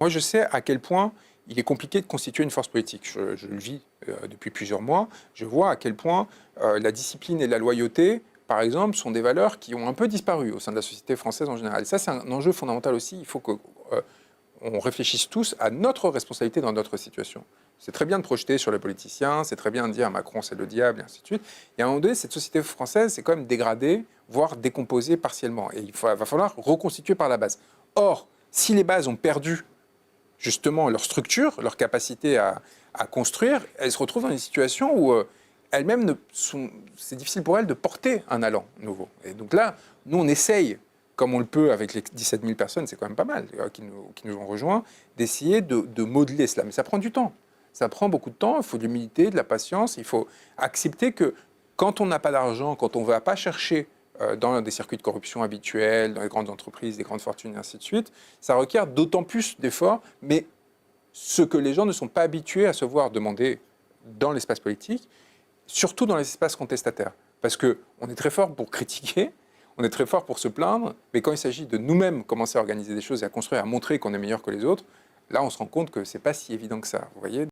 Moi, je sais à quel point il est compliqué de constituer une force politique. Je le vis depuis plusieurs mois. Je vois à quel point la discipline et la loyauté, par exemple, sont des valeurs qui ont un peu disparu au sein de la société française en général. Et ça, c'est un enjeu fondamental aussi. Il faut que on réfléchisse tous à notre responsabilité dans notre situation. C'est très bien de projeter sur les politiciens, c'est très bien de dire Macron c'est le diable, et ainsi de suite. Et à un moment donné, cette société française c'est quand même dégradée, voire décomposée partiellement. Et va falloir reconstituer par la base. Or, si les bases ont perdu justement leur structure, leur capacité à construire, elles se retrouvent dans une situation où elles-mêmes, c'est difficile pour elles de porter un allant nouveau. Et donc là, nous on essaye, comme on le peut avec les 17 000 personnes, c'est quand même pas mal, qui nous ont rejoints, d'essayer de modeler cela. Mais ça prend du temps. Ça prend beaucoup de temps, il faut de l'humilité, de la patience, il faut accepter que quand on n'a pas d'argent, quand on ne va pas chercher dans des circuits de corruption habituels, dans les grandes entreprises, des grandes fortunes, et ainsi de suite, ça requiert d'autant plus d'efforts, mais ce que les gens ne sont pas habitués à se voir demander dans l'espace politique, surtout dans les espaces contestataires. Parce qu'on est très fort pour critiquer, on est très fort pour se plaindre, mais quand il s'agit de nous-mêmes commencer à organiser des choses et à construire, à montrer qu'on est meilleur que les autres, là on se rend compte que ce n'est pas si évident que ça. Vous voyez ?